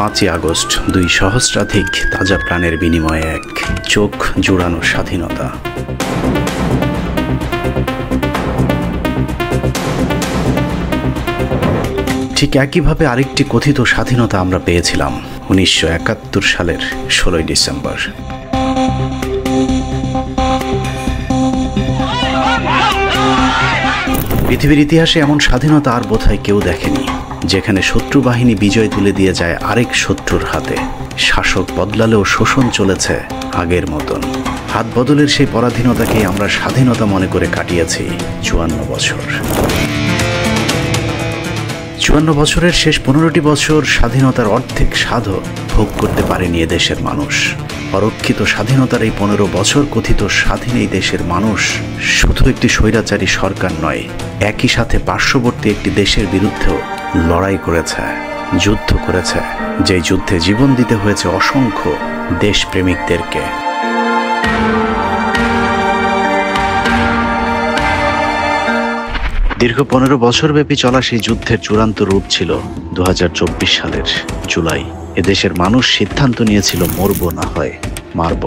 5ই August 2 সহস্রাধিক তাজা প্রাণের বিনিময়ে এক চোখ জুড়ানো স্বাধীনতা। ঠিক একইভাবে আরেকটি কথিত স্বাধীনতা আমরা পেয়েছিলাম 1971 সালের 16ই ডিসেম্বর। পৃথিবীর ইতিহাসে এমন স্বাধীনতা আর বোধহয় কেউ দেখেনি, যেখানে শত্রু বাহিনী বিজয় তুলে দিয়ে যায় আরেক শত্রুর হাতে। শাসক বদলালেও শোষণ চলেছে আগের মতন। হাত বদলের সেই পরাধীনতাকে আমরা স্বাধীনতা মনে করে কাটিয়েছি 54 বছর। 54 বছরের শেষ 15টি বছর স্বাধীনতার অর্ধেক স্বাদও ভোগ করতে পারেনি এদেশের মানুষ। অরক্ষিত স্বাধীনতার এই 15 বছর কথিত স্বাধীন এই দেশের মানুষ শুধু একটি স্বৈরাচারী সরকার নয়, একই সাথে পার্শ্ববর্তী একটি দেশের বিরুদ্ধেও লড়াই করেছে, যুদ্ধ করেছে, যে যুদ্ধে জীবন দিতে হয়েছে অসংখ্য দেশপ্রেমিকদেরকে। দীর্ঘ 15 বছরব্যাপী চলা সেই যুদ্ধের চূড়ান্ত রূপ ছিল 2024 সালের জুলাই। এদেশের মানুষ সিদ্ধান্ত নিয়েছিল মরব না হয় মারব।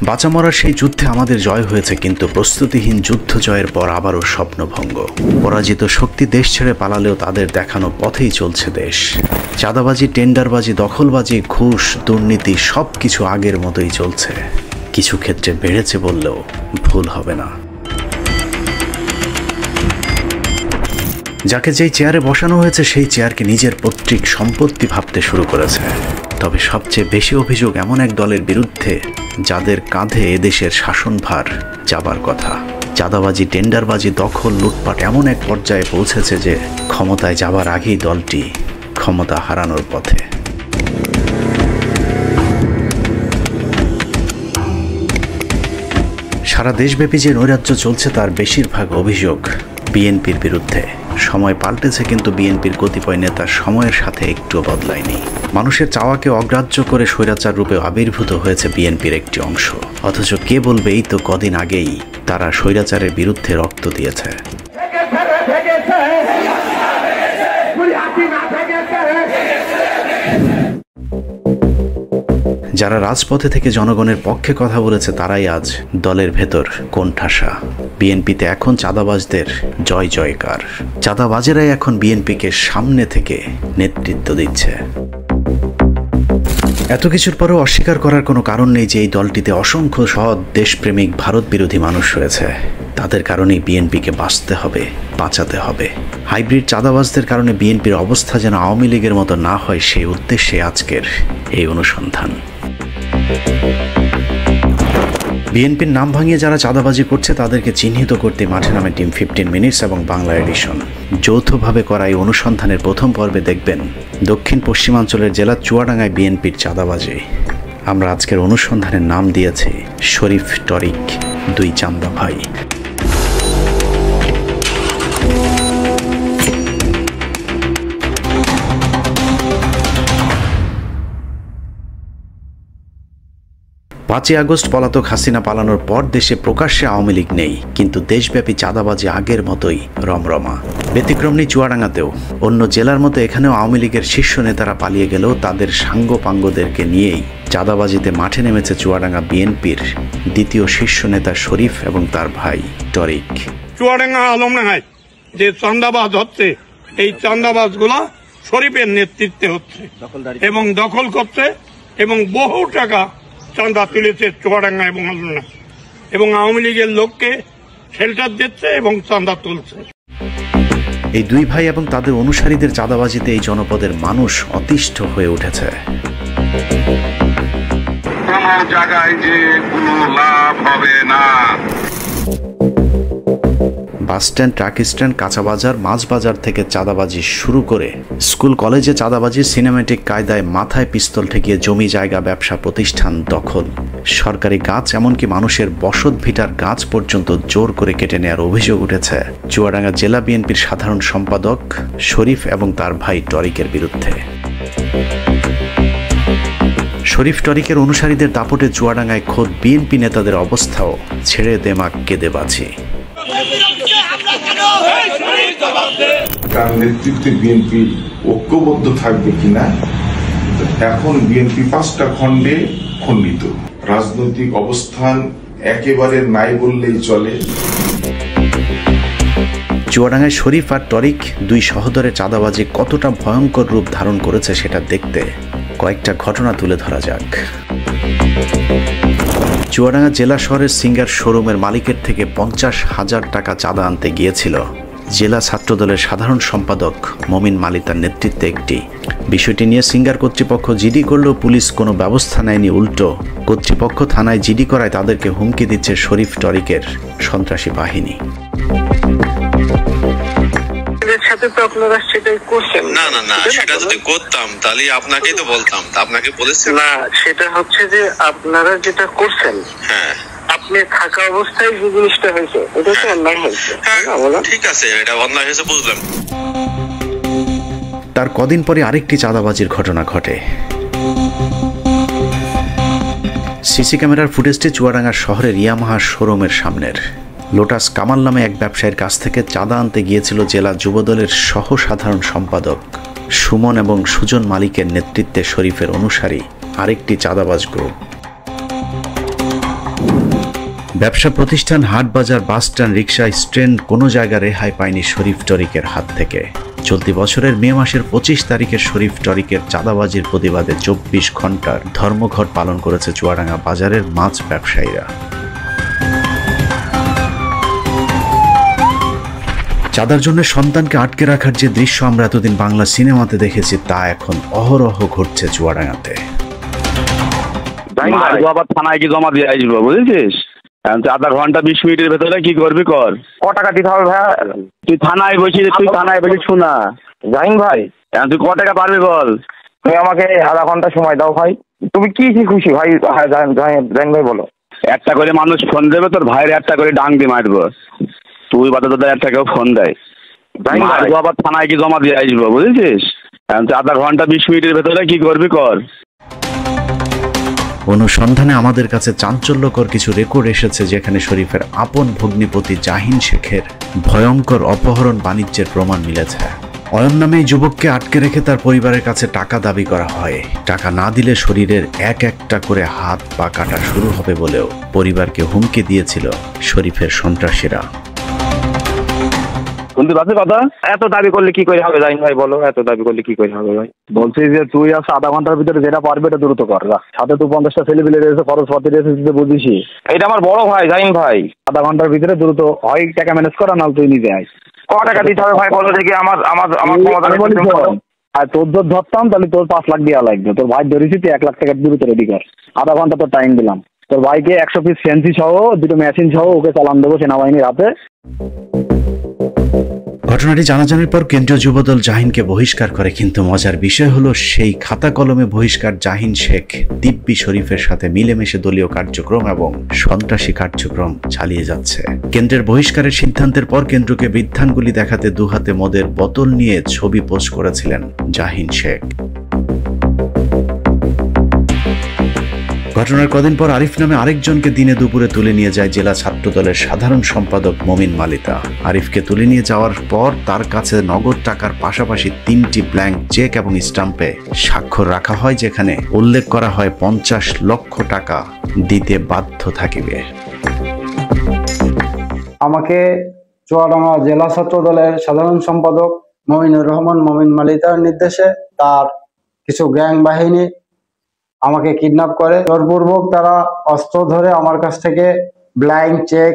বাঁচা মরার সেই যুদ্ধে আমাদের জয় হয়েছে, কিন্তু প্রস্তুতিহীন যুদ্ধ জয়ের পর আবারও স্বপ্নভঙ্গ। পরাজিত শক্তি দেশ ছেড়ে পালালেও তাদের দেখানো পথেই চলছে দেশ। চাঁদাবাজি, টেন্ডারবাজি, দখলবাজি, ঘুষ, দুর্নীতি সবকিছু আগের মতোই চলছে। কিছু ক্ষেত্রে বেড়েছে বললেও ভুল হবে না। যাকে যেই চেয়ারে বসানো হয়েছে সেই চেয়ারকে নিজের পৈতৃক সম্পত্তি ভাবতে শুরু করেছে। তবে সবচেয়ে বেশি অভিযোগ এমন এক দলের বিরুদ্ধে যাদের কাঁধে এদেশের শাসনভার যাবার কথা। চাঁদাবাজি, টেন্ডারবাজি, দখল, লুটপাট এমন এক পর্যায়ে পৌঁছেছে যে ক্ষমতায় যাবার আগেই দলটি ক্ষমতা হারানোর পথে। সারা দেশব্যাপী যে নৈরাজ্য চলছে তার বেশিরভাগ অভিযোগ বিএনপির বিরুদ্ধে। সময় পাল্টেছে, কিন্তু বিএনপির কতিপয় নেতা সময়ের সাথে একটুও বদলায়নি। মানুষের চাওয়াকে অগ্রাহ্য করে স্বৈরাচার রূপে আবির্ভূত হয়েছে বিএনপির একটি অংশ। অথচ কে বলবে এই তো কদিন আগেই তারা স্বৈরাচারের বিরুদ্ধে রক্ত দিয়েছে। যারা রাজপথে থেকে জনগণের পক্ষে কথা বলেছে তারাই আজ দলের ভেতর কোণঠাসা। বিএনপিতে এখন চাঁদাবাজদের জয় জয়কার। চাঁদাবাজেরাই এখন বিএনপিকে সামনে থেকে নেতৃত্ব দিচ্ছে। এত কিছুর পরেও অস্বীকার করার কোনো কারণ নেই যে এই দলটিতে অসংখ্য সৎ দেশপ্রেমিক ভারত বিরোধী মানুষ রয়েছে। তাদের কারণেই বিএনপিকে বাঁচতে হবে, বাঁচাতে হবে। হাইব্রিড চাঁদাবাজদের কারণে বিএনপির অবস্থা যেন আওয়ামী লীগের মতো না হয়, সেই উদ্দেশ্যে আজকের এই অনুসন্ধান। বিএনপির নাম ভাঙিয়ে যারা চাঁদাবাজি করছে তাদেরকে চিহ্নিত করতে মাঠে নামে টিম 15 মিনিটস এবং বাংলা এডিশন। যৌথভাবে করা এই অনুসন্ধানের প্রথম পর্বে দেখবেন দক্ষিণ পশ্চিমাঞ্চলের জেলা চুয়াডাঙ্গায় বিএনপির চাঁদাবাজি। আমরা আজকের অনুসন্ধানের নাম দিয়েছি শরীফ টরিক, দুই চান্দা ভাই। পাঁচই আগস্ট পলাতক হাসিনা পালানোর পর দেশে প্রকাশ্যে আওয়ামী লীগ নেই, কিন্তু দেশব্যাপী চাঁদাবাজি আগের মতোই রমরমা। ব্যতিক্রম নেই চুয়াডাঙ্গাতেও। অন্য জেলার মতো এখানেও আওয়ামী লীগের শীর্ষ নেতারা পালিয়ে গেলেও তাদের সাঙ্গপাঙ্গদেরকে নিয়েই চাঁদাবাজিতে মাঠে নেমেছে চুয়াডাঙ্গা বিএনপির দ্বিতীয় শীর্ষ নেতা শরীফ এবং তার ভাই টরিক। চুয়াডাঙ্গা আলমডাঙ্গায় যে চাঁদাবাজ হচ্ছে, এই চাঁদাবাজগুলা শরীফের নেতৃত্বে হচ্ছে এবং দখল করছে এবং বহু টাকা চাঁদা তুলেছে চুয়াডাঙ্গা এবং আলমডাঙ্গা, এবং আওয়ামী লীগের লোককে শেল্টার দিচ্ছে এবং চাঁদা তুলছে। এই দুই ভাই এবং তাদের অনুসারীদের চাঁদাবাজিতে এই জনপদের মানুষ অতিষ্ঠ হয়ে উঠেছে। কোনো জায়গায় যে কোনো লাভ হবে না। বাসস্ট্যান্ড, ট্রাক স্ট্যান্ড, কাঁচা বাজার, মাছ বাজার থেকে চাঁদাবাজি শুরু করে স্কুল কলেজে চাঁদাবাজি, সিনেমেটিক কায়দায় মাথায় পিস্তল ঠেকিয়ে জমি জায়গা, ব্যবসা প্রতিষ্ঠান দখল, সরকারি গাছ, এমনকি মানুষের বসত ভিটার গাছ পর্যন্ত জোর করে কেটে নেওয়ার অভিযোগ উঠেছে চুয়াডাঙ্গা জেলা বিএনপির সাধারণ সম্পাদক শরীফ এবং তার ভাই টরিকের বিরুদ্ধে। শরীফ টরিকের অনুসারীদের দাপটে চুয়াডাঙ্গায় খোদ বিএনপি নেতাদের অবস্থাও ছেড়ে দেমাক কেঁদে বাঁচি। তার নেতৃত্বে বিএনপি ঐক্যবদ্ধ থাকবে কিনা। এখন বিএনপি 5টা খণ্ডে খণ্ডিত, রাজনৈতিক অবস্থান একেবারে নাই বললেই চলে। চুয়াডাঙ্গায় শরীফ আর তরিক দুই সহোদরে চাঁদাবাজি কতটা ভয়ঙ্কর রূপ ধারণ করেছে সেটা দেখতে কয়েকটা ঘটনা তুলে ধরা যাক। চুয়াডাঙ্গা জেলা শহরের সিঙ্গার শোরুমের মালিকের থেকে 50,000 টাকা চাঁদা আনতে গিয়েছিল জেলা ছাত্রদলের সাধারণ সম্পাদক মমিন মালিতার নেতৃত্বে একটি। বিষয়টি নিয়ে সিঙ্গার কর্তৃপক্ষ জিডি করলেও পুলিশ কোনো ব্যবস্থা নেয়নি, উল্টো কর্তৃপক্ষ থানায় জিডি করায় তাদেরকে হুমকি দিচ্ছে শরীফ তরিকের সন্ত্রাসী বাহিনী। না না না, সেটা যদি করতাম তাহলে আপনাকেই তো বলতাম, আপনাকে বলেছি না। সেটা হচ্ছে যে আপনারা যেটা করছেন, হ্যাঁ, আপনি থাকা অবস্থায় যে জিনিসটা হয়েছে এটা তো অন্যায় হয়েছে। ঠিক আছে, এটা অন্যায় হয়েছে বুঝলাম। তার কদিন পরে আরেকটি চাঁদাবাজির ঘটনা ঘটে। সিসি ক্যামেরার ফুটেজটি চুয়াডাঙ্গা শহরের ইয়ামাহা শোরুমের সামনের। লোটাস কামাল নামে এক ব্যবসায়ীর কাছ থেকে চাঁদা আনতে গিয়েছিল জেলা যুবদলের সহ সাধারণ সম্পাদক সুমন এবং সুজন মালিকের নেতৃত্বে শরীফের অনুসারী আরেকটি চাঁদাবাজ গ্রুপ। ব্যবসা প্রতিষ্ঠান, হাটবাজার, বাসস্ট্যান্ড, রিক্সা স্ট্যান্ড কোনো জায়গা রেহাই পায়নি শরীফ টরিকের হাত থেকে। চলতি বছরের মে মাসের 25 তারিখে শরীফ টরিকের চাঁদাবাজির প্রতিবাদে 24 ঘন্টার ধর্মঘট পালন করেছে চুয়াডাঙ্গা বাজারের মাছ ব্যবসায়ীরা। চাঁদার জন্য সন্তানকে আটকে রাখার যে দৃশ্য আমরা এতদিন বাংলা সিনেমাতে দেখেছি তা এখন অহরহ ঘটছে চুয়াডাঙ্গাতে। আবার থানায় কি জমা দিয়ে আসবো বুঝেছিস? আধা ঘন্টা 20 মিনিটের ভেতরে কি করবি কর। ক টাকা দিতে হবে ভাই? তুই থানায় বসিস, শোনা জাহিন ভাই, তুই ক টাকা পারবি বল? তুমি আমাকে আধা ঘন্টা সময় দাও ভাই। তুমি কি খুশি ভাই? জাহিন ভাই বলো। একটা করে মানুষ ফোন দেবে, তোর ভাইয়ের একটা করে ডাং দিয়ে মারবো। তুই বাদে তোদের একটা কেউ ফোন দেয়, আবার থানায় কি জমা দিয়ে আসবো বুঝেছিস? আধা ঘন্টা 20 মিনিটের ভেতরে কি করবি কর। অনুসন্ধানে আমাদের কাছে চাঞ্চল্যকর কিছু রেকর্ড এসেছে, যেখানে শরীফের আপন ভগ্নিপতি জাহিন শেখের ভয়ঙ্কর অপহরণ বাণিজ্যের প্রমাণ মিলেছে। অয়ন নামে এই যুবককে আটকে রেখে তার পরিবারের কাছে টাকা দাবি করা হয়। টাকা না দিলে শরীরের এক একটা করে হাত পা কাটা শুরু হবে বলেও পরিবারকে হুমকি দিয়েছিল শরীফের সন্ত্রাসীরা। শুনতে পাচ্ছি কথা? এত দাবি করলে কি করে হবে জাহিন ভাই বলো? এত দাবি করলে কি করে হবে ভাই? বলছি যে তুই আজ আধা ঘন্টার ভিতরে যেটা পারবে এটা দ্রুত কর। সাথে তুই 50টা ছেলে পেলে রয়েছে, খরচপাতি রয়েছে, বুঝিস। এটা আমার বড় ভাই জাহিন ভাই। আধা ঘন্টার ভিতরে দ্রুত হয় টাকা ম্যানেজ করা, নাহলে তুই নিজে আয়। ক টাকা দিতে হবে ভাই বলো দেখি? আমার আর তোর জোর ধরতাম তাহলে তোর 5 লাখ দেওয়া লাগবে। তোর ভাই ধরেছি, তুই 1 লাখ টাকা দ্রুত রেডি কর। আধা ঘন্টা তোর টাইম দিলাম। তোর ভাইকে 100 পিস ফ্যান্সি সহ 2টো মেশিন সহ ওকে চালান দেবো সেনাবাহিনীর হাতে। ঘটনাটি জানাজানির পর কেন্দ্রীয় যুবদল জাহিনকে বহিষ্কার করে, কিন্তু মজার বিষয় হলো সেই খাতা কলমে বহিষ্কার জাহিন শেখ দিব্যি শরীফের সাথে মিলেমিশে দলীয় কার্যক্রম এবং সন্ত্রাসী কার্যক্রম চালিয়ে যাচ্ছে। কেন্দ্রের বহিষ্কারের সিদ্ধান্তের পর কেন্দ্রকে বৃদ্ধাঙ্গুলি দেখাতে দুহাতে মদের বোতল নিয়ে ছবি পোস্ট করেছিলেন জাহিন শেখ। ঘটনার কদিন পর আরিফ নামে আরেকজনকে দিনে দুপুরে তুলে নিয়ে যায় জেলা ছাত্রদলের সাধারণ সম্পাদক মমিন মালিতা। আরিফকে তুলে নিয়ে যাওয়ার পর তার কাছে নগদ টাকার পাশাপাশি 3টি ব্ল্যাঙ্ক চেক এবং স্টাম্পে স্বাক্ষর রাখা হয়, যেখানে উল্লেখ করা হয় 50 লক্ষ টাকা দিতে বাধ্য থাকিবে। আমাকে চুয়াডাঙ্গা জেলা ছাত্রদলের সাধারণ সম্পাদক মমিনুর রহমান মমিন মালিতার নির্দেশে তার কিছু গ্যাং বাহিনী আমাকে কিডন্যাপ করে। জোরপূর্বক তারা অস্ত্র ধরে আমার কাছ থেকে ব্ল্যাঙ্ক চেক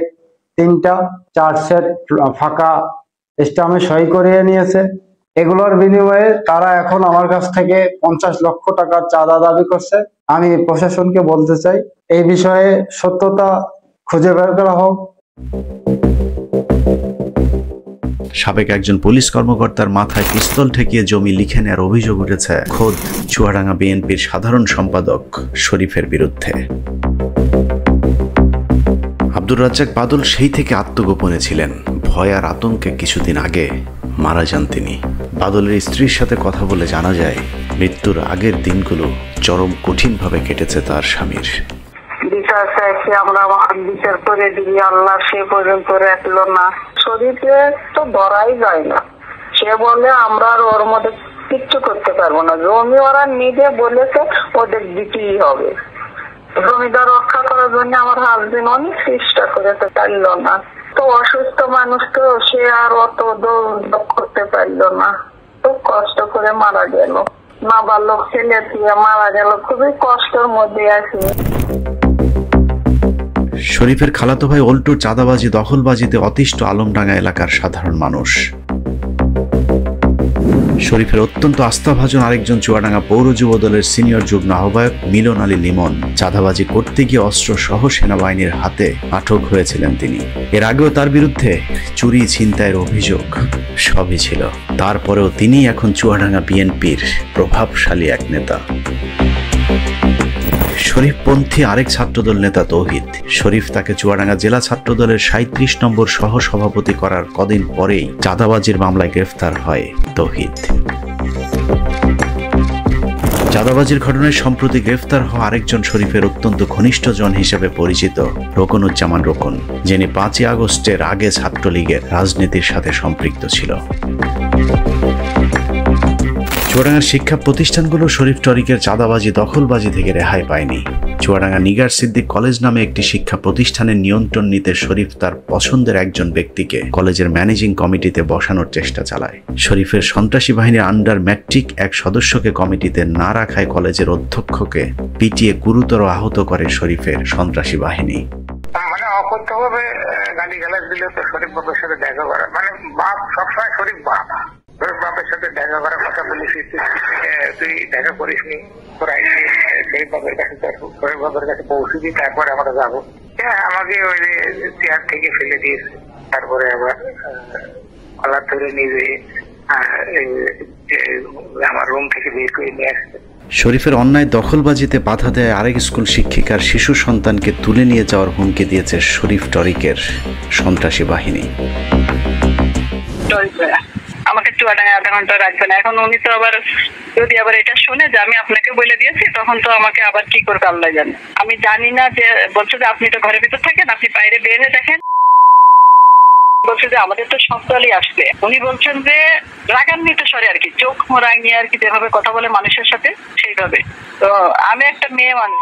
3টা, 4 সেট ফাঁকা স্টাম্পে সই করিয়ে নিয়েছে। এগুলোর বিনিময়ে তারা এখন আমার কাছ থেকে 50 লক্ষ টাকার চাঁদা দাবি করছে। আমি প্রশাসনকে বলতে চাই, এই বিষয়ে সত্যতা খুঁজে বের করা হোক। সাবেক একজন পুলিশ কর্মকর্তার মাথায় পিস্তল ঠেকিয়ে জমি লিখে নেওয়ার অভিযোগ উঠেছে খোদ চুয়াডাঙ্গা বিএনপির সাধারণ সম্পাদক শরীফের বিরুদ্ধে। আব্দুর রাজ্জাক বাদল সেই থেকে আত্মগোপনে ছিলেন। ভয় আর আতঙ্কে কিছুদিন আগে মারা যান তিনি। বাদলের স্ত্রীর সাথে কথা বলে জানা যায়, মৃত্যুর আগের দিনগুলো চরম কঠিনভাবে কেটেছে তার স্বামীর। বিচার চাইছি আমরা, বিচার করে দিবি, আল্লাহ সে পর্যন্ত রাখলো না। শরীরে তো ধরাই যায় না, সে বলে আমরা আর ওর মধ্যে কিচ্ছু করতে পারবো না। জমি ওরা নিজে বলেছে ওদের দিতেই হবে। জমিটা রক্ষা করার জন্য আমার হাজবেন্ড অনেক চেষ্টা করেছে, পারল না। তো অসুস্থ মানুষ তো, সে আর অত দৌড় করতে পারলো না, খুব কষ্ট করে মারা গেল। নাবালক ছেলে দিয়ে মারা গেল, খুবই কষ্টের মধ্যে আছে। শরীফের খালাতো ভাই অল্টুর চাঁদাবাজি দখলবাজিতে অতিষ্ঠ আলমডাঙ্গা এলাকার সাধারণ মানুষ। শরীফের অত্যন্ত আস্থাভাজন আরেকজন চুয়াডাঙ্গা পৌর যুব দলের সিনিয়র যুগ্ম আহ্বায়ক মিলন আলী লিমন চাঁদাবাজি করতে গিয়ে অস্ত্র সহ সেনাবাহিনীর হাতে আটক হয়েছিলেন তিনি। এর আগেও তার বিরুদ্ধে চুরি ছিনতাইয়ের অভিযোগ সবই ছিল। তারপরেও তিনি এখন চুয়াডাঙ্গা বিএনপির প্রভাবশালী এক নেতা। শরীফপন্থী আরেক ছাত্রদল নেতা তৌহিদ। শরীফ তাকে চুয়াডাঙ্গা জেলা ছাত্রদলের ৩৭ নম্বর সহ সভাপতি করার কদিন পরেই চাঁদাবাজির মামলায় গ্রেফতার হয় তৌহিদ। চাঁদাবাজির ঘটনায় সম্প্রতি গ্রেফতার হওয়া আরেকজন শরীফের অত্যন্ত ঘনিষ্ঠজন হিসেবে পরিচিত রোকনুজ্জামান রোকন, যিনি ৫ই আগস্টের আগে ছাত্রলীগের রাজনীতির সাথে সম্পৃক্ত ছিল। চুয়াডাঙ্গার শিক্ষা প্রতিষ্ঠানগুলো শরীফ টরিকের চাঁদাবাজি দখলবাজি থেকে রেহাই পায়নি। চুয়াডাঙ্গা নিগার সিদ্দিক কলেজ নামে একটি শিক্ষা প্রতিষ্ঠানের নিয়ন্ত্রণ নিতে শরীফ তার পছন্দের একজন ব্যক্তিকে কলেজের ম্যানেজিং কমিটিতে বসানোর চেষ্টা চালায়। শরীফের সন্ত্রাসী বাহিনীর আন্ডার ম্যাট্রিক এক সদস্যকে কমিটিতে না রাখায় কলেজের অধ্যক্ষকে পিটিয়ে গুরুতর আহত করে শরীফের সন্ত্রাসী বাহিনী। মানে অকথ্যভাবে গালিগালাজ দিলে তো শরীফ বাবার সাথে দেখা করা, মানে বাপ সবসময় শরীফ বাপ, শরীফ বাপের সাথে দেখা করার কথা বলেছি, তুই দেখা করিস নি, তোরা শরীফ বাবার কাছে, শরীফ বাবার কাছে পৌঁছে তারপরে আমরা যাবো। হ্যাঁ, আমাকে ওই চেয়ার থেকে ফেলে দিয়েছে, তারপরে আবার কলার ধরে নিয়ে আমার রুম থেকে বের করে নিয়ে আসছে। শরীফের অন্যায় দখলবাজিতে বাধা দেয় আরেক স্কুল শিক্ষিকার শিশু সন্তানকে তুলে নিয়ে যাওয়ার হুমকি দিয়েছে শরীফ টরিকের সন্ত্রাসী বাহিনী। আমাকে চুয়াডাঙ্গায় আধা ঘন্টা রাখবে না। এখন উনি তো আবার যদি আবার এটা শুনে যে আমি আপনাকে বলে দিয়েছি, তখন তো আমাকে আবার কি করবে আল্লাহ জানে। আমি জানি না, যে বলছে যে আপনি তো ঘরের ভিতর থাকেন, আপনি বাইরে বের হয়ে দেখেন। বলছে যে আমাদের তো সপ্তাহই আসবে। উনি বলছেন যে রাগান্বিত স্বরে আর কি, চোখ রাঙিয়ে আর কি, যেভাবে কথা বলে মানুষের সাথে সেইভাবে। তো আমি একটা মেয়ে মানুষ।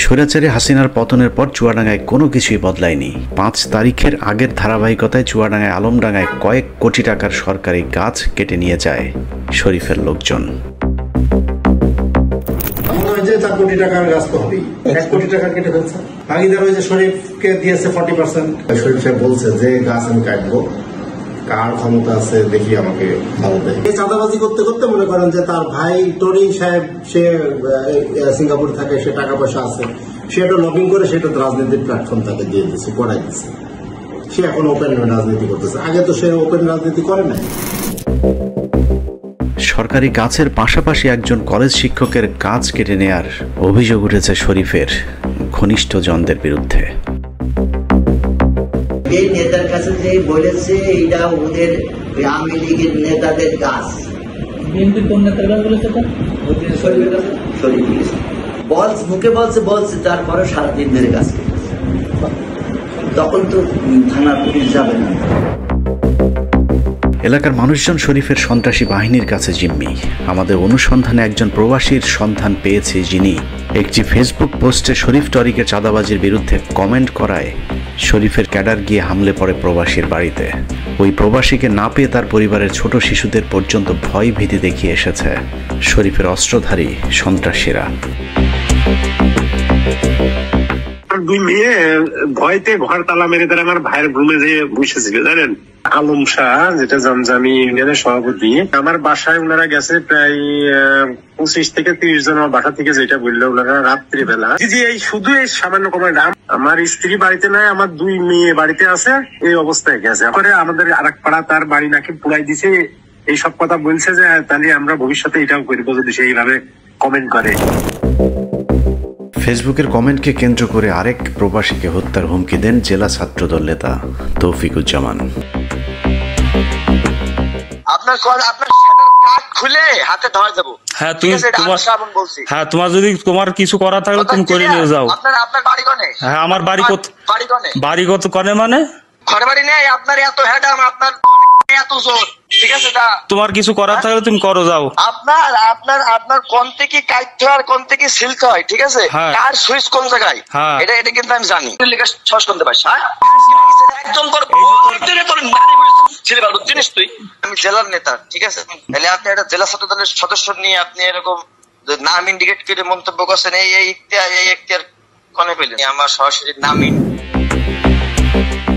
স্বৈরাচারী হাসিনার পতনের পর চুয়াডাঙ্গায় কোনো কিছুই বদলায়নি। ৫ তারিখের আগের ধারাবাহিকতায় চুয়াডাঙ্গায় আলমডাঙ্গায় কয়েক কোটি টাকার সরকারি গাছ কেটে নিয়ে যায় শরীফের লোকজন। 4 কোটি টাকার গাছ তো হবেই, 1 কোটি টাকা কেটে ফেলছে। ভাগিদার ওই যে শরীফকে দিয়েছে 40%। শরীফ সাহেব বলছে যে গাছ আমি কাটবো, কার ক্ষমতা আছে দেখি আমাকে ভালো দেয়। এই চাঁদাবাজি করতে করতে মনে করেন যে তার ভাই টরি সাহেব, সে সিঙ্গাপুর থাকে, সে টাকা পয়সা আছে, সে একটা লবিং করে সেটা রাজনীতির প্ল্যাটফর্ম তাকে দিয়ে দিচ্ছে, করাই দিচ্ছে। সে এখন ওপেন রাজনীতি করতেছে, আগে তো সে ওপেন রাজনীতি করে না। সরকারি গাছের পাশাপাশি একজন কলেজ শিক্ষকের গাছ কেটে নেয়ার অভিযোগ উঠেছে শরীফের ঘনিষ্ঠজনদের বিরুদ্ধে। এই নেতার কাছে যে বলেছে এইটা ওদের আওয়ামী লীগের নেতাদের গাছ, বিএনপি কোন নেতার গাছ বলেছে? শরীফের কাছে, শরীফ বলেছে, মুখে বলছে, তারপরে সারাদিন ধরে গাছ কেটেছে। তখন তো থানার পুলিশ যাবে না। এলাকার মানুষজন শরীফের সন্ত্রাসী বাহিনীর কাছে জিম্মি। আমাদের অনুসন্ধানে একজন প্রবাসীর সন্ধান পেয়েছে, যিনি একটি ফেসবুক পোস্টে শরীফ টরিকের চাঁদাবাজির বিরুদ্ধে কমেন্ট করায় শরীফের ক্যাডার গিয়ে হামলে পড়ে প্রবাসীর বাড়িতে। ওই প্রবাসীকে না পেয়ে তার পরিবারের ছোট শিশুদের পর্যন্ত ভয় ভীতি দেখিয়ে এসেছে শরীফের অস্ত্রধারী সন্ত্রাসীরা। দুই মেয়ে ভয়তে ঘর তালা মেরে তারা আমার ভাইয়ের রুমে যেয়ে বসেছিল, জানেন। আলম শাহ, যেটা জামজামি ইউনিয়নের সভাপতি, আমার বাসায় ওনারা গেছে প্রায় 25 থেকে 30 জন। আমার বাসা থেকে যেটা বললো ওনারা রাত্রিবেলা, জি এই শুধু এই সামান্য কমার দাম, আমার স্ত্রী বাড়িতে নাই, আমার 2 মেয়ে বাড়িতে আছে, এই অবস্থায় গেছে। পরে আমাদের আরেক পাড়া তার বাড়ি নাকি পুড়াই দিছে, এইসব কথা বলছে যে তাহলে আমরা ভবিষ্যতে এটাও করবো যদি সে এইভাবে কমেন্ট করে। ফেসবুকের কমেন্টকে কেন্দ্র করে আরেক প্রবাসীকে হত্যার হুমকি দেন জেলা ছাত্রদল নেতা তৌফিকুজ্জামান। আপনার শাটার কাট খুলে হাতে ধরে দেবো। হ্যাঁ তুমি হ্যাঁ তোমার যদি তোমার কিছু করা থাকলে তুমি করে নিয়ে যাও। আপনার বাড়ি কোনে? হ্যাঁ আমার বাড়ি কত বাড়ি কত কোনে মানে ঘর বাড়ি নেই আপনার, এত হ্যাডাম আপনার এত জোর, ঠিক আছে? তোমার কিছু করার থাকলে তুমি করো যাও। আপনার কোন থেকে কাটতে হয় আর কোন থেকে সিলতে হয়, ঠিক আছে? কার সুইচ কোন জায়গায় এটা কিন্তু আমি জানি। সস করতে পারছি একদম জিনিস তুই। আমি জেলার নেতা, ঠিক আছে? তাহলে আপনি একটা জেলা ছাত্র দলের সদস্য নিয়ে আপনি এরকম নাম ইন্ডিকেট করে মন্তব্য করছেন, এই এখতিয়ার কোনে পেলেন? আমার সরাসরি নাম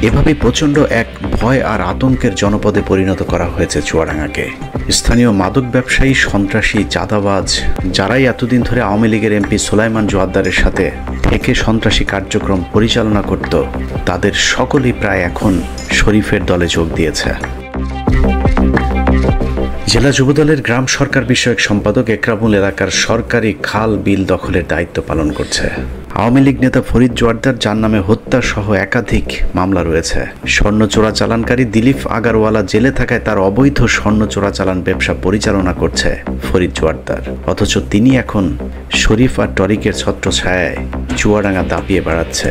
এভাবে প্রচণ্ড এক ভয় আর আতঙ্কের জনপদে পরিণত করা হয়েছে চুয়াডাঙ্গাকে। স্থানীয় মাদক ব্যবসায়ী, সন্ত্রাসী, চাঁদাবাজ যারাই এতদিন ধরে আওয়ামী লীগের এমপি সুলাইমান জোয়াদ্দারের সাথে থেকে সন্ত্রাসী কার্যক্রম পরিচালনা করত, তাদের সকলেই প্রায় এখন শরীফের দলে যোগ দিয়েছে। জেলা যুবদলের গ্রাম সরকার বিষয়ক সম্পাদক একরামুল এলাকার সরকারি খাল বিল দখলের দায়িত্ব পালন করছে। আওয়ামী লীগ নেতা ফরিদ জোয়ার্দার, যার নামে হত্যা সহ একাধিক মামলা রয়েছে। স্বর্ণ চোরাচালানকারী দিলীপ আগারওয়ালা জেলে থাকায় তার অবৈধ স্বর্ণ চোরাচালান ব্যবসা পরিচালনা করছে ফরিদ জোয়ার্দার, অথচ তিনি এখন শরীফ আর টরিকের ছত্রছায়ায় চুয়াডাঙ্গা দাপিয়ে বেড়াচ্ছে।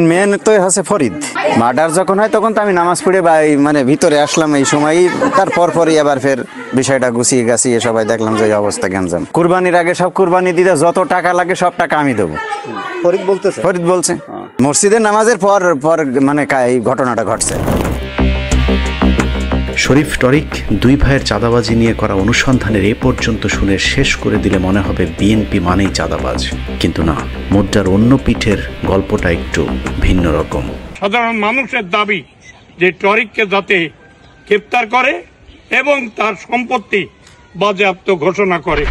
মেন তো হচ্ছে ফরিদ। মার্ডার যখন হয় তখন তো আমি নামাজ পড়ে বা মানে ভিতরে আসলাম, এই সময়ই তারপর পরই আবার ফের বিষয়টা গুছিয়ে গাছিয়ে সবাই দেখলাম যে অবস্থা গ্যাঞ্জাম। কুরবানির আগে সব কুরবানি দিতে যত টাকা লাগে সব টাকা আমি দেবো। ফরিদ বলছে মসজিদের নামাজের পর মানে এই ঘটনাটা ঘটছে। শরীফ টরিক দুই ভাইয়ের চাঁদাবাজি নিয়ে করা অনুসন্ধানের এ পর্যন্ত শুনে শেষ করে দিলে মনে হবে বিএনপি মানেই চাঁদাবাজ, কিন্তু না, মুদ্রার অন্য পিঠের গল্পটা একটু ভিন্ন রকম। সাধারণ মানুষের দাবি যে টরিককে যাতে গ্রেপ্তার করে এবং তার সম্পত্তি বাজেয়াপ্ত ঘোষণা করে।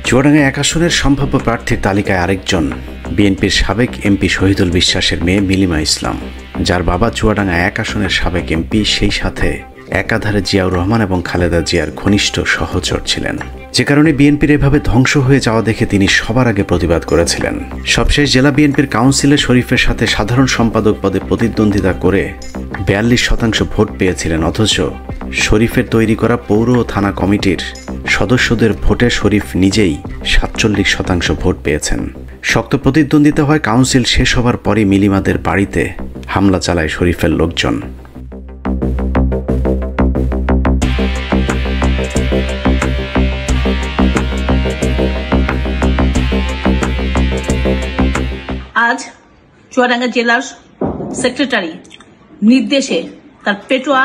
চুয়াডাঙ্গা 1 আসনের সম্ভাব্য প্রার্থীর তালিকায় আরেকজন বিএনপির সাবেক এমপি শহীদুল বিশ্বাসের মেয়ে মিলিমা ইসলাম, যার বাবা চুয়াডাঙ্গা 1 আসনের সাবেক এমপি, সেই সাথে একাধারে জিয়াউর রহমান এবং খালেদা জিয়ার ঘনিষ্ঠ সহচর ছিলেন। যে কারণে বিএনপির এভাবে ধ্বংস হয়ে যাওয়া দেখে তিনি সবার আগে প্রতিবাদ করেছিলেন। সবশেষ জেলা বিএনপির কাউন্সিলে শরীফের সাথে সাধারণ সম্পাদক পদে প্রতিদ্বন্দ্বিতা করে 42% ভোট পেয়েছিলেন, অথচ শরীফের তৈরি করা পৌর ও থানা কমিটির সদস্যদের ভোটে শরীফ নিজেই 47% ভোট পেয়েছেন। শক্ত প্রতিদ্বন্দ্বিতা হয়। কাউন্সিল শেষ হবার পরই মিলিমাদের বাড়িতে হামলা চালায় শরীফের লোকজন। আজ চুয়াডাঙ্গা জেলার সেক্রেটারি নির্দেশে তার পেটোয়া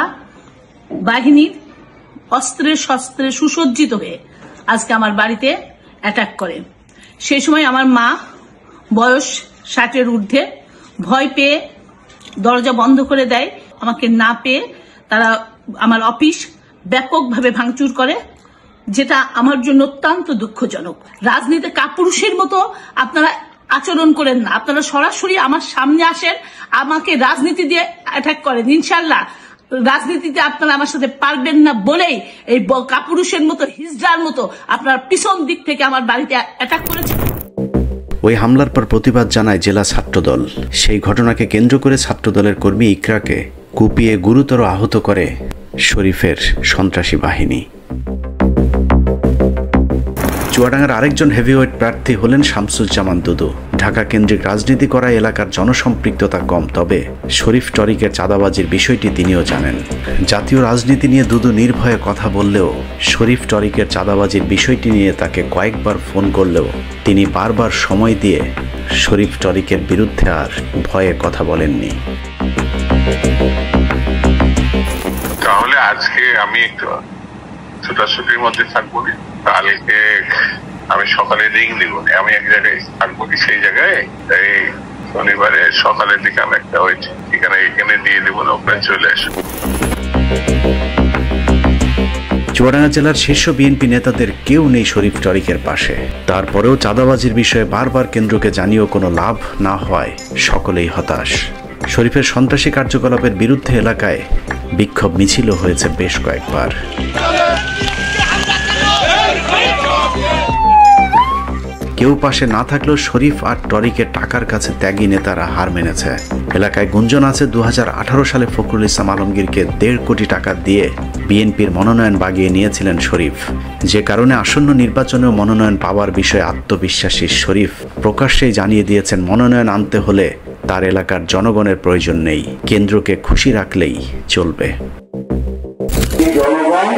বাহিনীর অস্ত্রে শস্ত্রে সুসজ্জিত হয়ে আজকে আমার বাড়িতে অ্যাটাক করে। সেই সময় আমার মা বয়স 60-এর ঊর্ধ্বে, ভয় পেয়ে দরজা বন্ধ করে দেয়। আমাকে না পেয়ে তারা আমার অফিস ব্যাপকভাবে ভাঙচুর করে, যেটা আমার জন্য অত্যন্ত দুঃখজনক। রাজনীতি কাপুরুষের মতো আপনারা আচরণ করেন না, আপনারা সরাসরি আমার সামনে আসেন, আমাকে রাজনীতি দিয়ে অ্যাটাক করেন। ইনশাল্লাহ রাজনীতিতে আপনারা আমার সাথে পারবেন না বলেই এই কাপুরুষের মতো, হিজড়ার মতো আপনারা পিছন দিক থেকে আমার বাড়িতে অ্যাটাক করেছেন। ওই হামলার পর প্রতিবাদ জানায় জেলা ছাত্রদল। সেই ঘটনাকে কেন্দ্র করে ছাত্রদলের কর্মী ইকরাকে কুপিয়ে গুরুতর আহত করে শরীফের সন্ত্রাসী বাহিনী। চুয়াডাঙ্গার আরেকজন হেভিওয়েট প্রার্থী হলেন শামসুজ্জামান দুদু। ঢাকা কেন্দ্রিক রাজনীতি করা এলাকার জনসম্পৃক্ততা কম, তবে শরীফ টরিকের চাঁদাবাজির বিষয়টি তিনিও জানেন। জাতীয় রাজনীতি নিয়ে দুদু নির্ভয়ে কথা বললেও শরীফ টরিকের চাঁদাবাজির বিষয়টি নিয়ে তাকে কয়েকবার ফোন করলেও তিনি বারবার সময় দিয়ে শরীফ টরিকের বিরুদ্ধে আর ভয়ে কথা বলেননি। তাহলে আজকে আমি একটু ছোটাছুটির মধ্যে থাকবো, কালকে আমি সকালে রিং দিব, আমি এক জায়গায় থাকবো, সেই জায়গায় এই শনিবারে সকালের দিকে আমি একটা ওই ঠিকানা এখানে দিয়ে দেবো, ওখানে চলে আসবো। চুয়াডাঙ্গা জেলার শীর্ষ বিএনপি নেতাদের কেউ নেই শরীফ টরিকের পাশে। তারপরেও চাঁদাবাজির বিষয়ে বারবার কেন্দ্রকে জানিয়েও কোনো লাভ না হওয়ায় সকলেই হতাশ। শরীফের সন্ত্রাসী কার্যকলাপের বিরুদ্ধে এলাকায় বিক্ষোভ মিছিলও হয়েছে বেশ কয়েকবার। কেউ পাশে না থাকলেও শরীফ আর টরিকের টাকার কাছে ত্যাগী নেতারা হার মেনেছে। এলাকায় গুঞ্জন আছে 2018 সালে ফখরুল ইসলাম আলমগীরকে 1.5 কোটি টাকা দিয়ে বিএনপির মনোনয়ন বাগিয়ে নিয়েছিলেন শরীফ, যে কারণে আসন্ন নির্বাচনেও মনোনয়ন পাওয়ার বিষয়ে আত্মবিশ্বাসী শরীফ প্রকাশ্যেই জানিয়ে দিয়েছেন মনোনয়ন আনতে হলে তার এলাকার জনগণের প্রয়োজন নেই, কেন্দ্রকে খুশি রাখলেই চলবে। জনগণ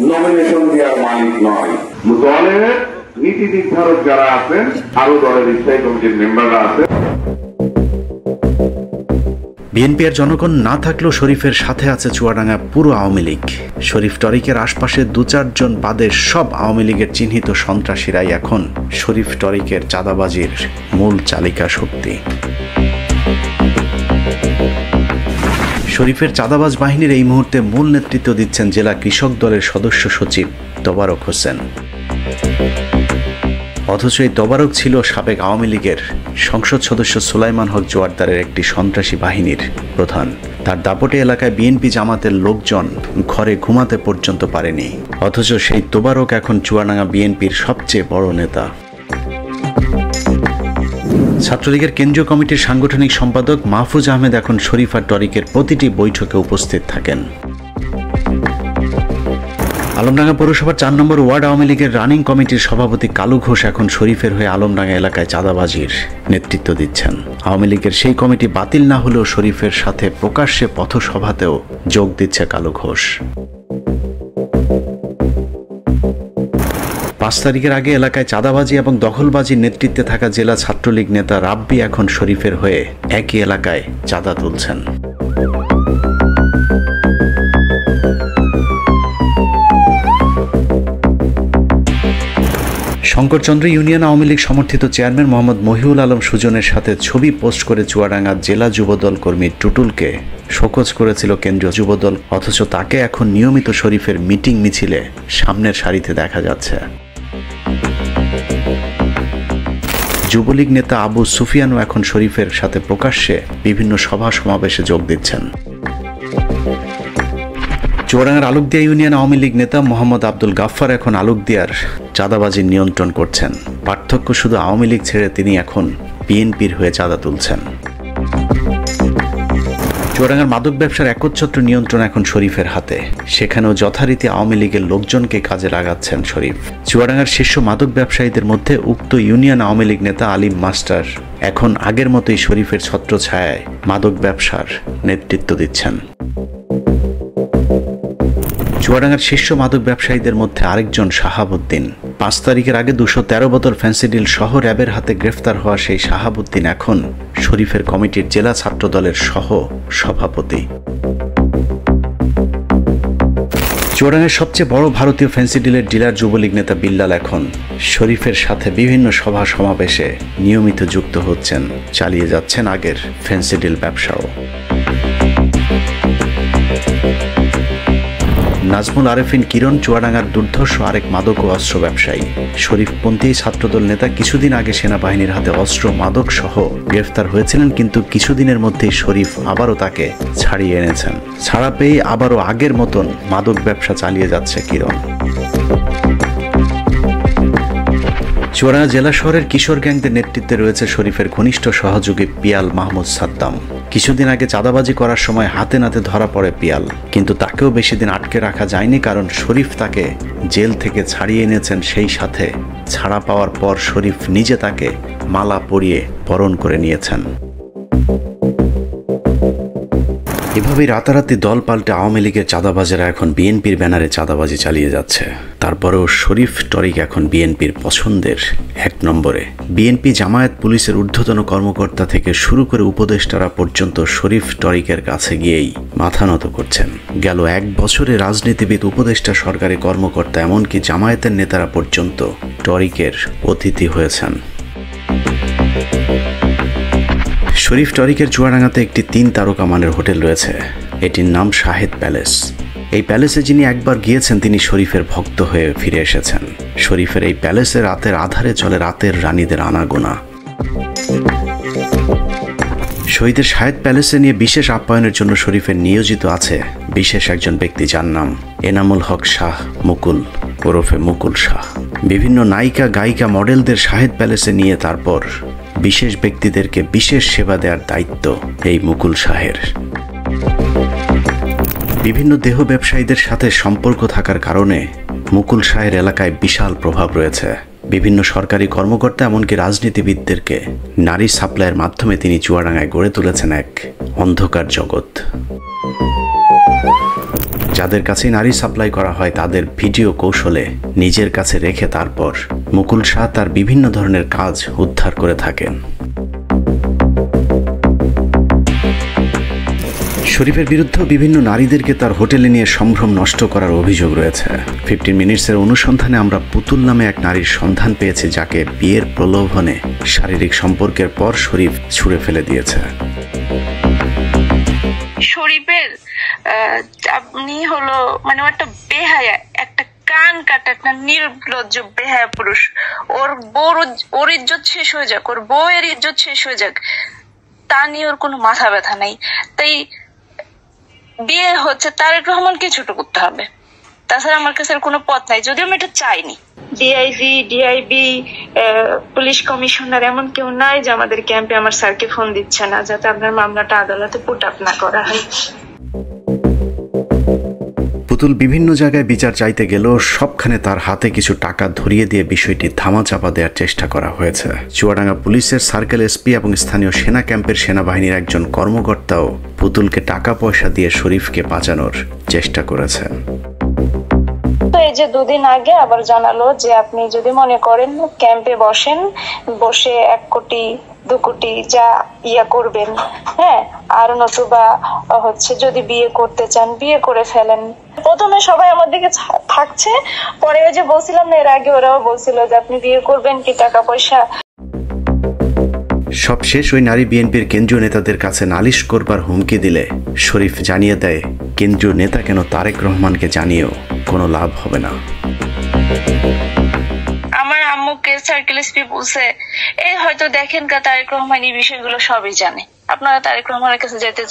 নমিনেশন দেওয়ার মালিক নয়, দলের নীতি নির্ধারক যারা আছেন, আরো দলের স্থায়ী কমিটির মেম্বাররা আছেন। বিএনপি আর জনগণ না থাকলেও শরীফের সাথে আছে চুয়াডাঙ্গা পুরো আওয়ামী লীগ। শরীফ টরিকের আশপাশে 2-4 জন বাদে সব আওয়ামী লীগের চিহ্নিত সন্ত্রাসীরাই এখন শরীফ টরিকের চাঁদাবাজির মূল চালিকা শক্তি। শরীফের চাঁদাবাজ বাহিনীর এই মুহূর্তে মূল নেতৃত্ব দিচ্ছেন জেলা কৃষক দলের সদস্য সচিব তোবারক হোসেন। অথচ এই তোবারক ছিল সাবেক আওয়ামী লীগের সংসদ সদস্য সুলাইমান হক জোয়ারদারের একটি সন্ত্রাসী বাহিনীর প্রধান। তার দাপটে এলাকায় বিএনপি জামাতের লোকজন ঘরে ঘুমাতে পর্যন্ত পারেনি। অথচ সেই তোবারক এখন চুয়াডাঙ্গা বিএনপির সবচেয়ে বড় নেতা। ছাত্রলীগের কেন্দ্রীয় কমিটির সাংগঠনিক সম্পাদক মাহফুজ আহমেদ এখন শরীফ আর টরিকের প্রতিটি বৈঠকে উপস্থিত থাকেন। আলমডাঙ্গা পৌরসভার 4 নম্বর ওয়ার্ড আওয়ামী লীগের রানিং কমিটির সভাপতি কালু ঘোষ এখন শরীফের হয়ে আলমডাঙ্গা এলাকায় চাঁদাবাজির নেতৃত্ব দিচ্ছেন। আওয়ামী লীগের সেই কমিটি বাতিল না হলেও শরীফের সাথে প্রকাশ্যে পথসভাতেও যোগ দিচ্ছে কালু ঘোষ। 5 তারিখের আগে এলাকায় চাঁদাবাজি এবং দখলবাজির নেতৃত্বে থাকা জেলা ছাত্রলীগ নেতা রাব্বি এখন শরীফের হয়ে একই এলাকায় চাঁদা তুলছেন। শঙ্করচন্দ্র ইউনিয়ন আওয়ামী লীগ সমর্থিত চেয়ারম্যান মোহাম্মদ মহিউল আলম সুজনের সাথে ছবি পোস্ট করে চুয়াডাঙ্গা জেলা যুবদল কর্মী টুটুলকে শোকজ করেছিল কেন্দ্রীয় যুবদল, অথচ তাকে এখন নিয়মিত শরীফের মিটিং মিছিলে সামনের সারিতে দেখা যাচ্ছে। যুবলীগ নেতা আবু সুফিয়ানও এখন শরীফের সাথে প্রকাশ্যে বিভিন্ন সভা সমাবেশে যোগ দিচ্ছেন। চুয়াডাঙ্গার আলুকদিয়া ইউনিয়ন আওয়ামী লীগ নেতা মোহাম্মদ আব্দুল গাফফার এখন আলুকদিয়ার চাঁদাবাজি নিয়ন্ত্রণ করছেন। পার্থক্য শুধু আওয়ামী লীগ ছেড়ে তিনি এখন বিএনপির হয়ে চাঁদা তুলছেন। চুয়াডাঙ্গার মাদক ব্যবসার একচ্ছত্র নিয়ন্ত্রণ এখন শরীফের হাতে, সেখানেও যথারীতি আওয়ামী লীগের লোকজনকে কাজে লাগাচ্ছেন শরীফ। চুয়াডাঙ্গার শীর্ষ মাদক ব্যবসায়ীদের মধ্যে উক্ত ইউনিয়ন আওয়ামী লীগ নেতা আলিম মাস্টার এখন আগের মতোই শরীফের ছত্রছায়ায় মাদক ব্যবসার নেতৃত্ব দিচ্ছেন। চুয়াডাঙ্গার শীর্ষ মাদক ব্যবসায়ীদের মধ্যে আরেকজন শাহাবুদ্দিন। 5 তারিখের আগে 213 বোতল ফেন্সিডিল সহ র্যাবের হাতে গ্রেফতার হওয়া সেই শাহাবুদ্দিন এখন শরীফের কমিটির জেলা ছাত্র দলের সহ সভাপতি। চুয়াডাঙ্গার সবচেয়ে বড় ভারতীয় ফেন্সিডিলের ডিলার যুবলীগ নেতা বিল্লাল এখন শরীফের সাথে বিভিন্ন সভা সমাবেশে নিয়মিত যুক্ত হচ্ছেন, চালিয়ে যাচ্ছেন আগের ফেন্সিডিল ব্যবসাও। নাজমুল আরেফিন কিরণ চুয়াডাঙ্গার দুর্ধর্ষ আরেক মাদক ও অস্ত্র ব্যবসায়ী। শরীফপন্থী ছাত্রদল নেতা কিছুদিন আগে সেনাবাহিনীর হাতে অস্ত্র মাদক সহ গ্রেফতার হয়েছিলেন, কিন্তু কিছুদিনের মধ্যেই শরীফ আবারও তাকে ছাড়িয়ে এনেছেন। ছাড়া পেয়ে আবারও আগের মতন মাদক ব্যবসা চালিয়ে যাচ্ছে কিরণ। চুয়াডাঙ্গা জেলা শহরের কিশোর গ্যাংদের নেতৃত্বে রয়েছে শরীফের ঘনিষ্ঠ সহযোগী পিয়াল মাহমুদ সাদ্দাম। কিছুদিন আগে চাঁদাবাজি করার সময় হাতে নাতে ধরা পড়ে পিয়াল, কিন্তু তাকেও বেশি দিন আটকে রাখা যায়নি, কারণ শরীফ তাকে জেল থেকে ছাড়িয়ে এনেছেন। সেই সাথে ছাড়া পাওয়ার পর শরীফ নিজে তাকে মালা পরিয়ে বরণ করে নিয়েছেন। এভাবেই রাতারাতি দল পাল্টে আওয়ামী লীগের চাঁদাবাজেরা এখন বিএনপির ব্যানারে চাঁদাবাজি চালিয়ে যাচ্ছে। তারপরেও শরীফ টরিক এখন বিএনপির পছন্দের 1 নম্বরে। বিএনপি জামায়াত পুলিশের ঊর্ধ্বতন কর্মকর্তা থেকে শুরু করে উপদেষ্টারা পর্যন্ত শরীফ টরিকের কাছে গিয়েই মাথা নত করছেন। গেল 1 বছরে রাজনীতিবিদ, উপদেষ্টা, সরকারি কর্মকর্তা, এমনকি জামায়াতের নেতারা পর্যন্ত টরিকের অতিথি হয়েছেন। শরীফ টরিকের চুয়াডাঙ্গাতে একটি 3 তারকা মানের হোটেল রয়েছে। এটির নাম শাহেদ প্যালেস। এই প্যালেসে যিনি একবার গিয়েছেন তিনি শরীফের ভক্ত হয়ে ফিরে এসেছেন। শরীফের এই প্যালেসে রাতের আধারে চলে রাতের রানীদের আনাগোনা। শহীদের শাহেদ প্যালেসে নিয়ে বিশেষ আপ্যায়নের জন্য শরীফের নিয়োজিত আছে বিশেষ একজন ব্যক্তি, যার নাম এনামুল হক শাহ মুকুল ওরফে মুকুল শাহ। বিভিন্ন নায়িকা গায়িকা মডেলদের শাহেদ প্যালেসে নিয়ে তারপর বিশেষ ব্যক্তিদেরকে বিশেষ সেবা দেওয়ার দায়িত্ব এই মুকুল শাহের। বিভিন্ন দেহ ব্যবসায়ীদের সাথে সম্পর্ক থাকার কারণে মুকুল শাহের এলাকায় বিশাল প্রভাব রয়েছে। বিভিন্ন সরকারি কর্মকর্তা এমনকি রাজনীতিবিদদেরকে নারী সাপ্লাইয়ের মাধ্যমে তিনি চুয়াডাঙ্গায় গড়ে তুলেছেন এক অন্ধকার জগৎ। যাদের কাছে নারী সাপ্লাই করা হয় তাদের ভিডিও কৌশলে নিজের কাছে রেখে তারপর মুকুল শাহ তার বিভিন্ন ধরনের কাজ উদ্ধার করে থাকেন। শরীফের বিরুদ্ধে বিভিন্ন নারীদেরকে তার হোটেলে নিয়ে সম্ভ্রম নষ্ট করার অভিযোগ রয়েছে। 15 মিনিটসের অনুসন্ধানে আমরা পুতুল নামে এক নারীর সন্ধান পেয়েছি যাকে বিয়ের প্রলোভনে শারীরিক সম্পর্কের পর শরীফ ছুঁড়ে ফেলে দিয়েছে। শরীফের আপনি হলো মানে একটা বেহায়া, একটা কান কাটা, একটা নির্লজ্জ বেহায়া পুরুষ। ওর ইজ্জত শেষ হয়ে যাক, ওর বউয়ের ইজ্জত শেষ হয়ে যাক, তা নিয়ে ওর কোনো মাথা ব্যথা নাই। তাই বিয়ে হচ্ছে তারেক রহমানকে ছোট করতে হবে, তাছাড়া আমার কাছে কোনো পথ নাই, যদিও আমি এটা চাইনি। ডিআইজি, ডিআইবি, পুলিশ কমিশনার এমন কেউ নাই যে আমাদের ক্যাম্পে আমার স্যারকে ফোন দিচ্ছে না যাতে আপনার মামলাটা আদালতে পুট আপ না করা হয়। পুতুল বিভিন্ন জায়গায় বিচার চাইতে গেলেও সবখানে তার হাতে কিছু টাকা ধরিয়ে দিয়ে বিষয়টি ধামাচাপা দেওয়ার চেষ্টা করা হয়েছে। চুয়াডাঙ্গা পুলিশের সার্কেল এসপি এবং স্থানীয় সেনা ক্যাম্পের সেনাবাহিনীর একজন কর্মকর্তাও পুতুলকে টাকা পয়সা দিয়ে শরীফকে বাঁচানোর চেষ্টা করেছেন। তো এই যে 2 দিন আগে আবার জানালো যে আপনি যদি মনে করেন ক্যাম্পে বসেন, বসে 1 কোটি 2 কোটি যা ইয়া করবেন, হ্যাঁ, আর নতুবা হচ্ছে যদি বিয়ে করতে চান বিয়ে করে ফেলেন। প্রথমে সবাই আমার দিকে থাকছে, পরে ওই যে বলছিলাম না এর আগে ওরাও বলছিল যে আপনি বিয়ে করবেন কি টাকা পয়সা। সবশেষ ওই নারী বিএনপির কেন্দ্রীয় নেতাদের কাছে নালিশ করবার হুমকি দিলে শরীফ জানিয়ে দেয় কেন্দ্রীয় নেতা কেন তারেক রহমানকে জানিয়েও কোনো লাভ হবে না। আমার আম্মুকে সার্কেল এসপি বলছে এই হয়তো দেখেন তারেক রহমান এই বিষয়গুলো সবই জানে, আপনারা তারেক রহমানের কাছে যাইতে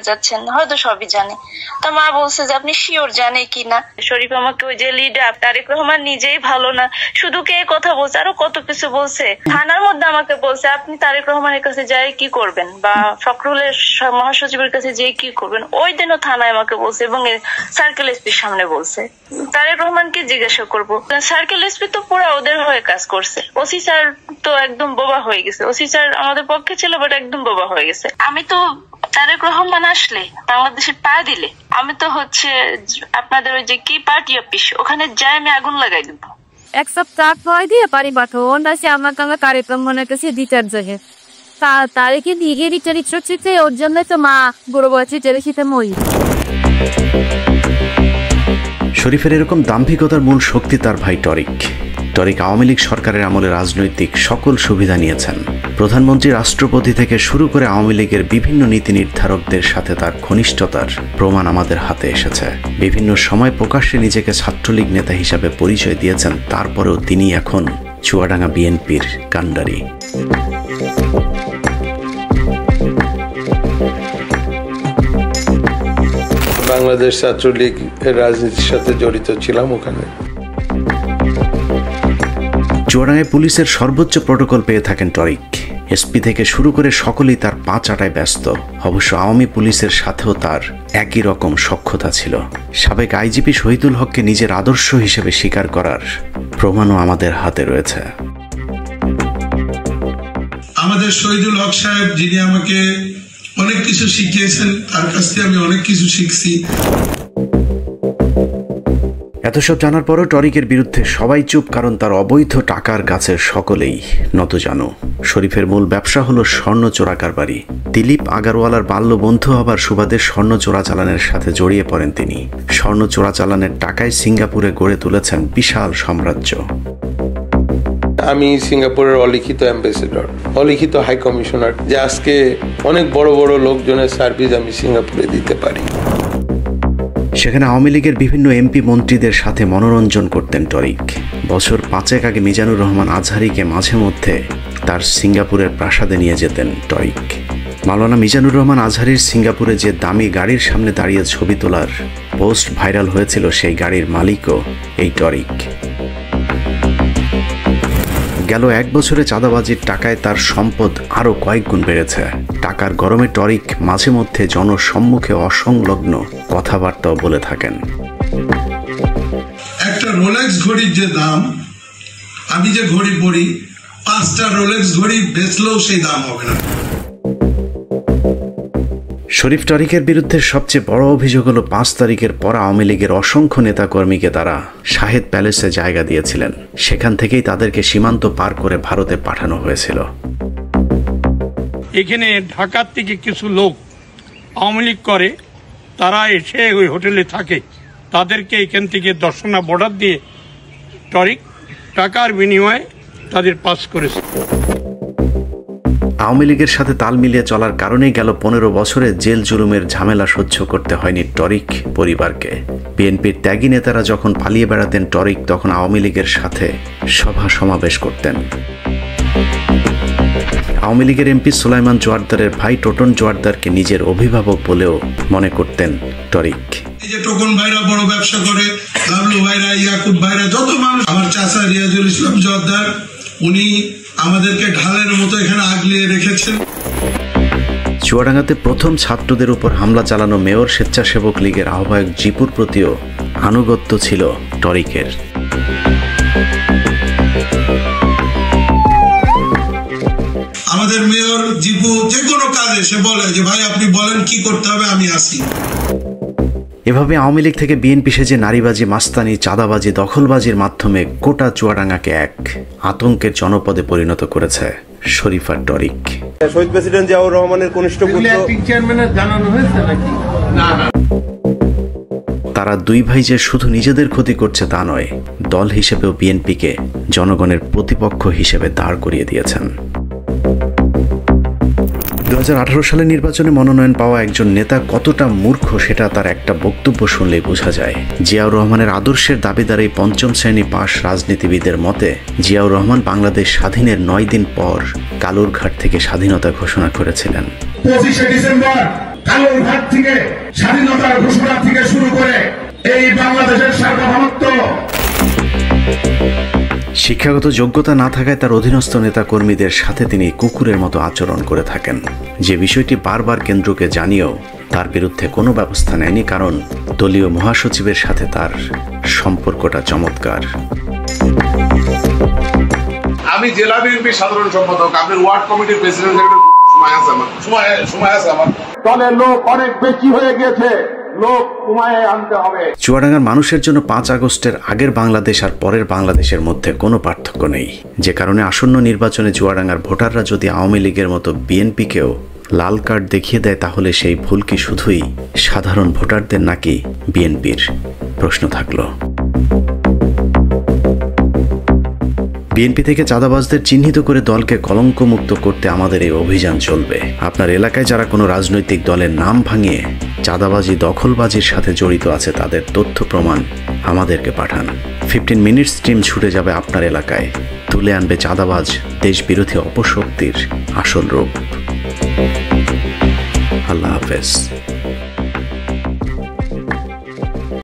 যাচ্ছেন হয়তো সবই জানে। তো মা বলছে যে আপনি শিওর জানে কি না। শরীফ আমাকে ওই যে লিডার তারেক রহমান নিজেই ভালো না, শুধু কে কথা বলছে, আরো কত কিছু বলছে। থানার মধ্যে আমাকে বলছে আপনি তারেক রহমানের কাছে যাই কি করবেন, বা ফখরুলের মহাসচিবের কাছে যেয়ে কি করবেন। ওই দিনও থানায় আমাকে বলছে এবং সার্কেল এসপির সামনে বলছে। তারেক রহমানকে জিজ্ঞাসা করবো, সার্কেল এসপি তো পুরো ওদের হয়ে কাজ করছে, ওসি স্যার তো একদম বোবা হয়ে গেছে। ওসি স্যার আমাদের পক্ষে ছিল বাট একদম বোবা হয়ে গেছে। আমি তো তারেক রহমান আসলে বাংলাদেশের পা দিলে আমি তো হচ্ছে আপনাদের ওই যে কি পার্টি অফিস ওখানে যাই আমি আগুন লাগাই দিব। 1 সপ্তাহ পর দিয়ে পারি পাঠো আছে আমার সঙ্গে তারেক রহমানের কাছে বিচার জগে তারেকে দিয়ে রিচারি চলছে, ওর জন্য তো মা বড় বয়সে চেলেছিতে মই। শরীফের এরকম দাম্ভিকতার মূল শক্তি তার ভাই টরিক। আওয়ামী লীগ সরকারের আমলে রাজনৈতিক সকল সুবিধা নিয়েছেন। প্রধানমন্ত্রী, রাষ্ট্রপতি থেকে শুরু করে আওয়ামী লীগের বিভিন্ন নীতি নির্ধারকদের সাথে তার ঘনিষ্ঠতার প্রমাণ আমাদের হাতে এসেছে। বিভিন্ন সময় প্রকাশ্যে নিজেকে ছাত্রলীগ নেতা হিসাবে পরিচয় দিয়েছেন, তারপরেও তিনি এখন চুয়াডাঙ্গা বিএনপির কাণ্ডারি। বাংলাদেশ ছাত্রলীগ রাজনীতির সাথে জড়িত ছিলাম ওখানে। চুয়াডাঙ্গায় পুলিশের সর্বোচ্চ প্রটোকল পেয়ে থাকেন টরিক। এসপি থেকে শুরু করে সকলেই তার পা চাটায় ব্যস্ত। অবশ্য আওয়ামী পুলিশের সাথেও তার একই রকম সখ্যতা ছিল। সাবেক আইজিপি শহীদুল হককে নিজের আদর্শ হিসেবে স্বীকার করার প্রমাণও আমাদের হাতে রয়েছে। আমাদের শহীদুল হক সাহেব, যিনি আমাকে অনেক কিছু শিখিয়েছেন, তার কাছ থেকে আমি অনেক কিছু শিখছি। এত সব জানার পরও টরিকের বিরুদ্ধে সবাই চুপ, কারণ তার অবৈধ টাকার গাছের সকলেই নতজানু। শরীফের মূল ব্যবসা হলো স্বর্ণ চোরা কারবারি। দিলীপ আগারওয়ালার বাল্য বন্ধু হবার সুবাদে স্বর্ণ চোরাচালানের সাথে জড়িয়ে পড়েন তিনি। স্বর্ণ চোরাচালানের টাকায় সিঙ্গাপুরে গড়ে তুলেছেন বিশাল সাম্রাজ্য। আমি সিঙ্গাপুরের অলিখিত অ্যাম্বাসেডর, অলিখিত হাই কমিশনার, যে আজকে অনেক বড় বড় লোকজনের সার্ভিস আমি সিঙ্গাপুরে দিতে পারি। সেখানে আওয়ামী লীগের বিভিন্ন এমপি মন্ত্রীদের সাথে মনোরঞ্জন করতেন টরিক। বছর 5 আগে মিজানুর রহমান আজহারিকে মাঝে মধ্যে তার সিঙ্গাপুরের প্রাসাদে নিয়ে যেতেন টরিক। মাওলানা মিজানুর রহমান আজহারির সিঙ্গাপুরে যে দামি গাড়ির সামনে দাঁড়িয়ে ছবি তোলার পোস্ট ভাইরাল হয়েছিল, সেই গাড়ির মালিকও এই টরিক। গেল 1 বছরে চাঁদাবাজির টাকায় তার সম্পদ আরো কয়েক গুণ বেড়েছে। টাকার গরমে টরিক মাঝে মধ্যে জনসম্মুখে অসংলগ্ন কথাবার্তাও বলে থাকেন। একটা রোলেক্স ঘড়ির যে দাম, আমি যে ঘড়ি পরি 5টা রোলেক্স ঘড়ি বেচলেও সেই দাম হবে না। শরীফ টরিকের বিরুদ্ধে সবচেয়ে বড় অভিযোগ হলো 5 তারিখের পর আওয়ামী লীগের অসংখ্য নেতাকর্মীকে তারা শাহেদ প্যালেসে জায়গা দিয়েছিলেন। সেখান থেকেই তাদেরকে সীমান্ত পার করে ভারতে পাঠানো হয়েছিল। এখানে ঢাকার থেকে কিছু লোক আওয়ামী লীগ করে, তারা এসে ওই হোটেলে থাকে, তাদেরকে এখান থেকে দর্শনা বর্ডার দিয়ে টরিক টাকার বিনিময়ে তাদের পাস করেছে। আওয়ামী লীগের সাথে তাল মিলিয়ে চলার কারণেই গেল 15 বছরে জেল জুলুমের ঝামেলা সহ্য করতে হয়নি টরিক পরিবারকে। বিএনপির ত্যাগী নেতারা যখন পালিয়ে বেড়াতেন টরিক তখন আওয়ামী লীগের সাথে সভা সমাবেশ করতেন। আওয়ামী লীগের এমপি সুলাইমান জোয়ারদারের ভাই টোটন জোয়ারদারকে নিজের অভিভাবক বলেও মনে করতেন টরিক। এই যে টোকন ভাইরা বড় ব্যবসা করে, লাভলু ভাইরা, ইয়াকুব ভাইরা, যত মানুষ, আমার চাচা রিয়াজুল ইসলাম জোয়ারদার, উনি আমাদেরকে ঢালের মতো এখানে আগলিয়ে রেখেছেন। চুয়াডাঙ্গাতে প্রথম ছাত্রদের উপর হামলা চালানো মেয়র স্বেচ্ছাসেবক লীগের আহ্বায়ক জিপুর প্রতিও আনুগত্য ছিল টরিকের। আমাদের মেয়র জিপু যে কোনো কাজে সে বলে যে ভাই আপনি বলেন কি করতে হবে, আমি আসি। এভাবে আওয়ামী লীগ থেকে বিএনপি সেজে নারীবাজি, মাস্তানি, চাঁদাবাজি, দখলবাজির মাধ্যমে গোটা চুয়াডাঙ্গাকে এক আতঙ্কের জনপদে পরিণত করেছে শরীফ আর টরিক। শহীদ প্রেসিডেন্ট জিয়াউর রহমানের কনিষ্ঠ পুত্র জানানো হয়েছে নাকি? না। তারা দুই ভাই যে শুধু নিজেদের ক্ষতি করছে তা নয়, দল হিসেবেও বিএনপিকে জনগণের প্রতিপক্ষ হিসেবে দাঁড় করিয়ে দিয়েছেন। 2018 সালের নির্বাচনে মনোনয়ন পাওয়া একজন নেতা কতটা মূর্খ সেটা তার একটা বক্তব্য শুনলেই বোঝা যায়। জিয়াউর রহমানের আদর্শের দাবিদার এই 5ম শ্রেণী পাশ রাজনীতিবিদের মতে জিয়াউর রহমান বাংলাদেশ স্বাধীনের 9 দিন পর কালুরঘাট থেকে স্বাধীনতা ঘোষণা করেছিলেন। 25শে ডিসেম্বর কালুরঘাট থেকে স্বাধীনতার ঘোষণা থেকে শুরু করে এই বাংলাদেশের সার্বভৌমত্ব। শিক্ষাগত যোগ্যতা না থাকায় তার অধীনস্থ নেতা কর্মীদের সাথে তিনি কুকুরের মতো আচরণ করে থাকেন। যে বিষয়টি বারবার কেন্দ্রকে জানিয়েও তার বিরুদ্ধে কোনো ব্যবস্থা নেয়নি, কারণ দলীয় মহাসচিবের সাথে তার সম্পর্কটা চমৎকার। আমি জেলা বিএনপির সাধারণ সম্পাদক, আপনার ওয়ার্ড কমিটির প্রেসিডেন্ট, সময় আছে আমার দলের লোক অনেক বেশি হয়ে গেছে, লোক কমায় আনতে হবে। চুয়াডাঙ্গার মানুষের জন্য 5 আগস্টের আগের বাংলাদেশ আর পরের বাংলাদেশের মধ্যে কোনো পার্থক্য নেই। যে কারণে আসন্ন নির্বাচনে চুয়াডাঙ্গার ভোটাররা যদি আওয়ামী লীগের মতো বিএনপিকেও লাল কার্ড দেখিয়ে দেয় তাহলে সেই ভুল কি শুধুই সাধারণ ভোটারদের নাকি বিএনপির? প্রশ্ন থাকলো। বিএনপি থেকে চাঁদাবাজদের চিহ্নিত করে দলকে কলঙ্কমুক্ত করতে আমাদের এই অভিযান চলবে। আপনার এলাকায় যারা কোনো রাজনৈতিক দলের নাম ভাঙিয়ে চাঁদাবাজি, দখলবাজির সাথে জড়িত আছে তাদের তথ্য প্রমাণ আমাদেরকে পাঠান। 15 মিনিটস টিম ছুটে যাবে আপনার এলাকায়, তুলে আনবে চাঁদাবাজ, দেশবিরোধী অপশক্তির আসল রূপ। আল্লাহ হাফেজ।